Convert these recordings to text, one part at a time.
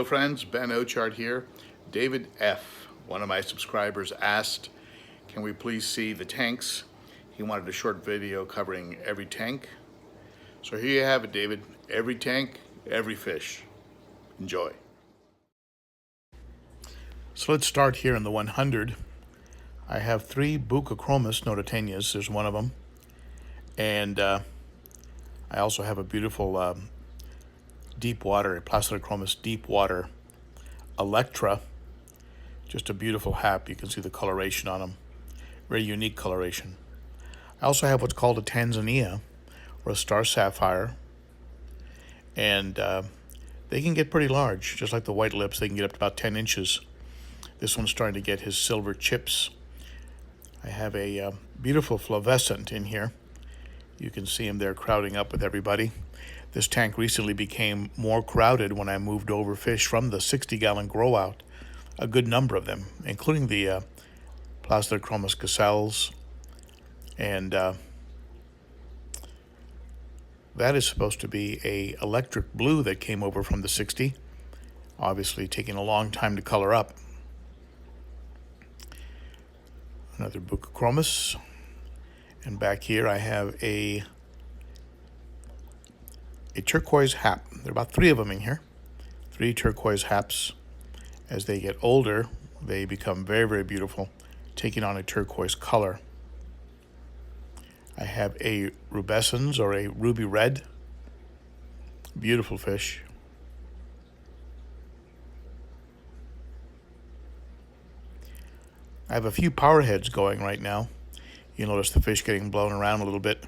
friends, Ben Ochart here. David F., one of my subscribers, asked, can we please see the tanks? He wanted a short video covering every tank. So here you have it, David. Every tank, every fish. Enjoy. So let's start here in the 100. I have 3 Buccochromis notatenias. There's one of them. And I also have a beautiful deep water, Placidochromis deep water Electra. Just a beautiful hap. You can see the coloration on them. Very unique coloration. I also have what's called a Tanzania, or a star sapphire. And they can get pretty large, just like the white lips. They can get up to about 10 inches. This one's starting to get his silver chips. I have a beautiful flavescent in here. You can see him there crowding up with everybody. This tank recently became more crowded when I moved over fish from the 60-gallon grow-out. A good number of them, including the Placidochromis gazelles. And that is supposed to be a electric blue that came over from the 60. Obviously taking a long time to color up. Another Buccochromis. And back here I have a turquoise hap. There are about 3 of them in here. 3 turquoise haps. As they get older, they become very, very beautiful, taking on a turquoise color. I have a rubescens, or a ruby red. Beautiful fish. I have a few powerheads going right now. You'll notice the fish getting blown around a little bit.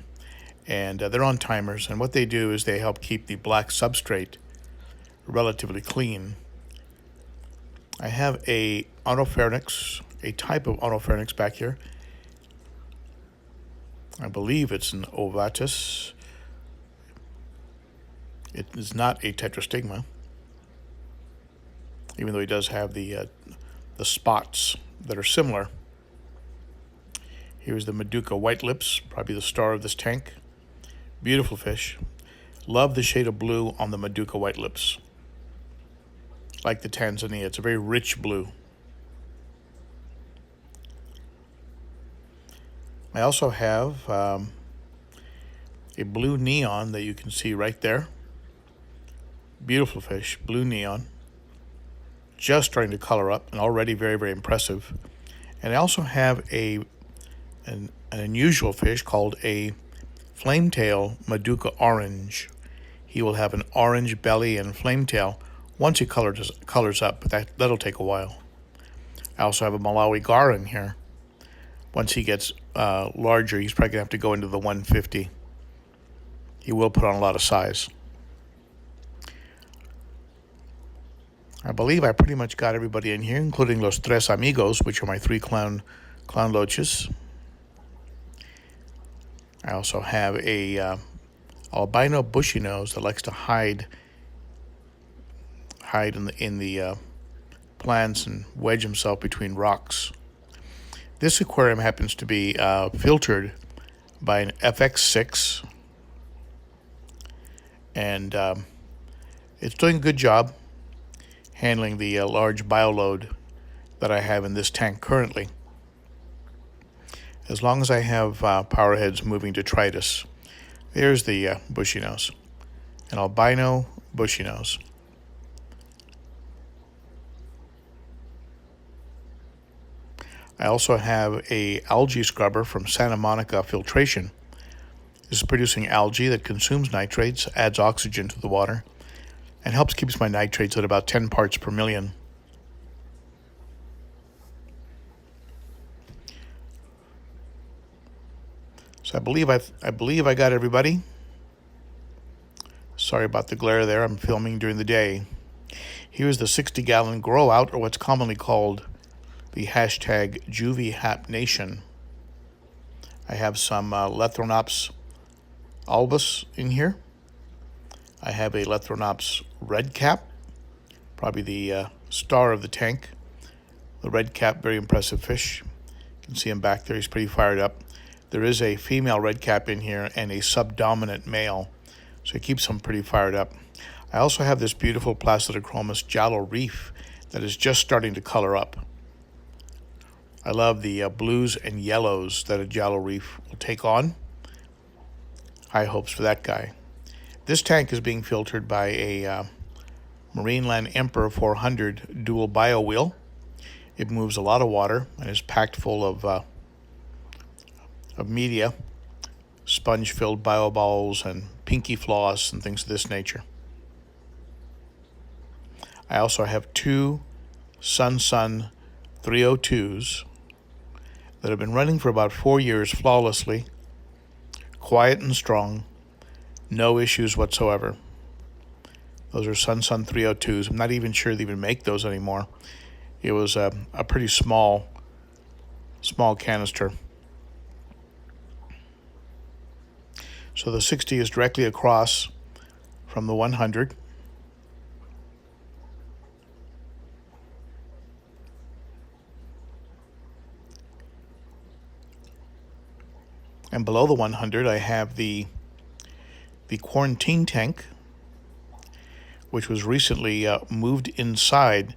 And they're on timers. And what they do is they help keep the black substrate relatively clean. I have a Otopharynx, a type of Otopharynx back here. I believe it's an ovatus. It is not a tetrastigma, even though he does have the spots that are similar. Here's the Meduca white lips, probably the star of this tank. Beautiful fish. Love the shade of blue on the Meduca white lips. Like the Tanzania, it's a very rich blue. I also have a blue neon that you can see right there. Beautiful fish, blue neon. Just starting to color up and already very, very impressive. And I also have an unusual fish called a flametail Meduca orange. He will have an orange belly and flametail once he colors up, but that'll take a while. I also have a Malawi gar in here. Once he gets larger, he's probably going to have to go into the 150. He will put on a lot of size. I believe I pretty much got everybody in here, including los tres amigos, which are my 3 clown loaches. I also have a albino bushy nose that likes to hide in the plants and wedge himself between rocks. This aquarium happens to be filtered by an FX6, and it's doing a good job handling the large bioload that I have in this tank currently. As long as I have powerheads moving detritus. There's the bushy nose, an albino bushy nose. I also have a algae scrubber from Santa Monica Filtration. This is producing algae that consumes nitrates, adds oxygen to the water, and helps keeps my nitrates at about 10 parts per million. So I believe I got everybody. Sorry about the glare there. I'm filming during the day. Here's the 60-gallon grow out, or what's commonly called the hashtag JuvieHapNation. I have some Lethrinops albus in here. I have a Lethrinops red cap, probably the star of the tank. The red cap, very impressive fish. You can see him back there. He's pretty fired up. There is a female red cap in here and a subdominant male, so it keeps them pretty fired up. I also have this beautiful Placidochromis Jallow Reef that is just starting to color up. I love the blues and yellows that a Jallow Reef will take on. High hopes for that guy. This tank is being filtered by a Marineland Emperor 400 dual bio wheel. It moves a lot of water and is packed full of media, sponge-filled bioballs and pinky floss and things of this nature. I also have two Sun 302s that have been running for about 4 years flawlessly, quiet and strong, no issues whatsoever. Those are Sun 302s. I'm not even sure they even make those anymore. It was a pretty small canister. So the 60 is directly across from the 100. And below the 100, I have the quarantine tank, which was recently moved inside.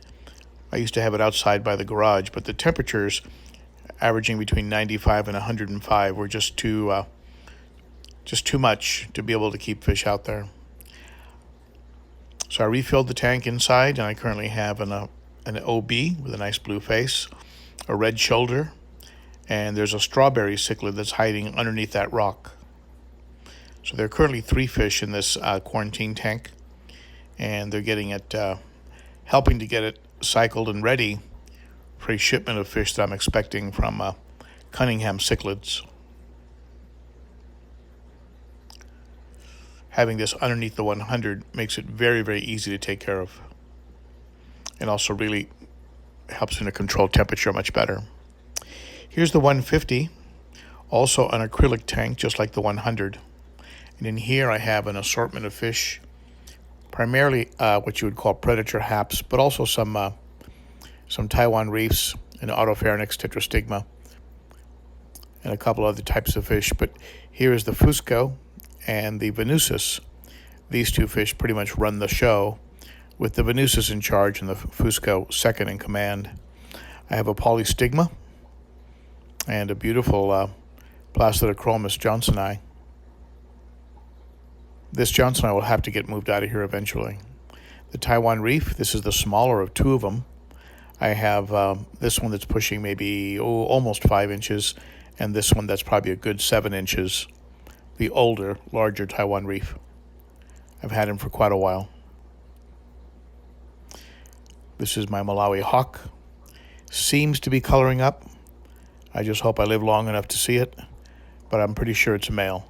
I used to have it outside by the garage, but the temperatures averaging between 95 and 105 were just too much to be able to keep fish out there. So I refilled the tank inside, and I currently have an OB with a nice blue face, a red shoulder, and there's a strawberry cichlid that's hiding underneath that rock. So there are currently 3 fish in this quarantine tank, and they're getting it, helping to get it cycled and ready for a shipment of fish that I'm expecting from Cunningham Cichlids. Having this underneath the 100 makes it very, very easy to take care of, and also really helps in to control temperature much better. Here's the 150, also an acrylic tank just like the 100. And in here I have an assortment of fish, primarily what you would call predator haps, but also some Taiwan reefs and Autopharynx tetrastigma and a couple other types of fish. But here is the Fusco and the Venusus. These 2 fish pretty much run the show, with the Venusus in charge and the Fusco second in command. I have a polystigma and a beautiful Placidochromis johnsoni. This johnsoni will have to get moved out of here eventually. The Taiwan Reef, this is the smaller of 2 of them. I have this one that's pushing maybe almost 5 inches, and this one that's probably a good 7 inches, the older, larger Taiwan Reef. I've had him for quite a while. This is my Malawi Hawk. Seems to be coloring up. I just hope I live long enough to see it, but I'm pretty sure it's a male.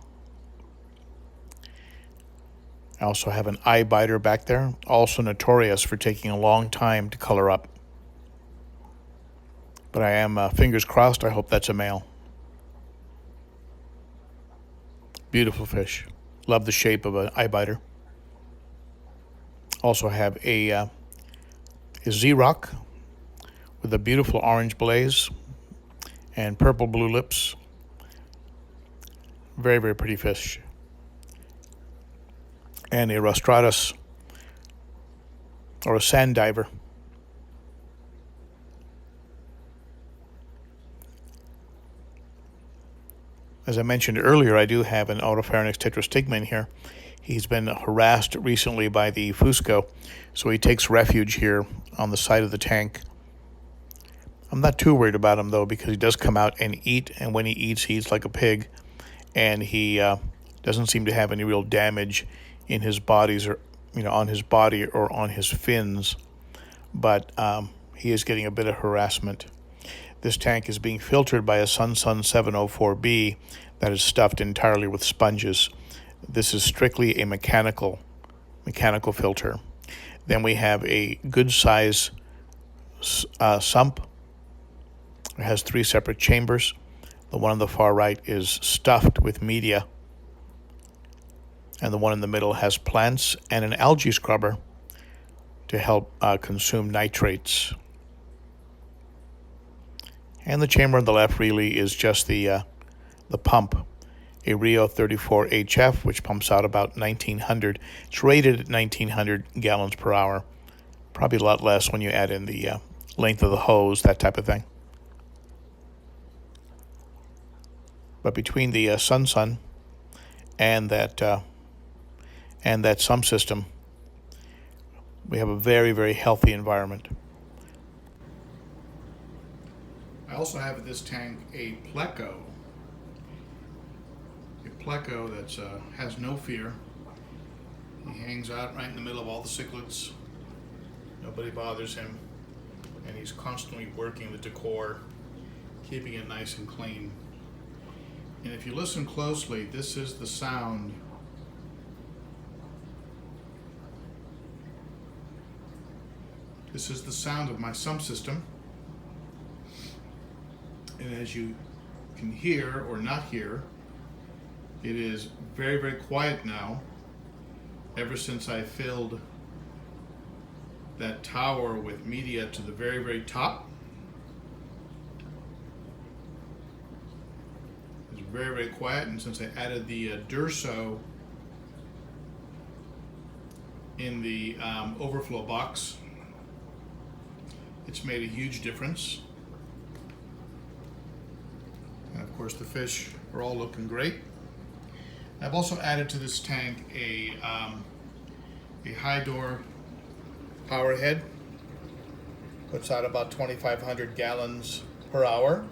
I also have an eye biter back there, also notorious for taking a long time to color up. But I am, fingers crossed, I hope that's a male. Beautiful fish. Love the shape of an eye biter. Also have a Z-Rock with a beautiful orange blaze and purple blue lips. Very, very pretty fish. And a Rostratus, or a sand diver. As I mentioned earlier, I do have an Autopharynx tetrastigma in here. He's been harassed recently by the Fusco, so he takes refuge here on the side of the tank. I'm not too worried about him, though, because he does come out and eat, and when he eats like a pig, and he doesn't seem to have any real damage in his bodies, or on his body or on his fins, but he is getting a bit of harassment. This tank is being filtered by a Sun 704B that is stuffed entirely with sponges. This is strictly a mechanical filter. Then we have a good size sump. It has 3 separate chambers. The one on the far right is stuffed with media, and the one in the middle has plants and an algae scrubber to help consume nitrates. And the chamber on the left really is just the pump a Rio 34 HF, which pumps out about 1900. It's rated at 1900 gallons per hour. Probably a lot less when you add in the length of the hose, that type of thing. But between the Sun and that sump system, we have a very, very healthy environment. I also have in this tank a pleco. A pleco that has no fear. He hangs out right in the middle of all the cichlids. Nobody bothers him. And he's constantly working the decor, keeping it nice and clean. And if you listen closely, this is the sound. This is the sound of my sump system. And as you can hear or not hear, it is very, very quiet now. Ever since I filled that tower with media to the very, very top. It's very, very quiet, and since I added the Durso in the overflow box, it's made a huge difference. And of course the fish are all looking great. I've also added to this tank a high door Powerhead. Puts out about 2,500 gallons per hour.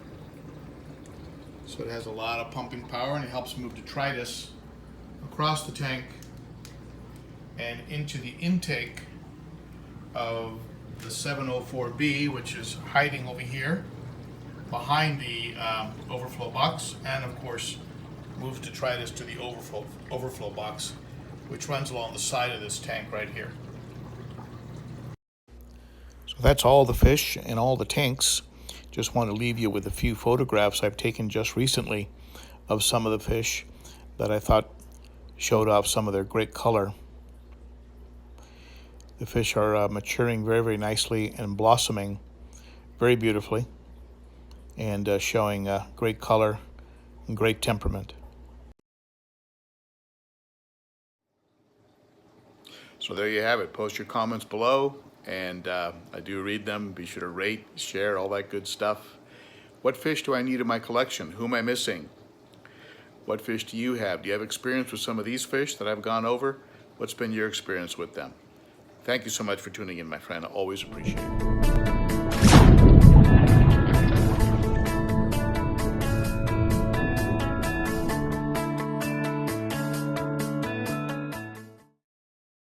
So it has a lot of pumping power, and it helps move detritus across the tank and into the intake of the 704B, which is hiding over here behind the overflow box, and of course moves detritus to the overflow box, which runs along the side of this tank right here. So that's all the fish in all the tanks. Just want to leave you with a few photographs I've taken just recently of some of the fish that I thought showed off some of their great color. The fish are maturing very, very nicely and blossoming very beautifully, and showing great color and great temperament. So there you have it. Post your comments below, and I do read them. Be sure to rate, share, all that good stuff. What fish do I need in my collection? Who am I missing? What fish do you have? Do you have experience with some of these fish that I've gone over? What's been your experience with them? Thank you so much for tuning in, my friend. I always appreciate it.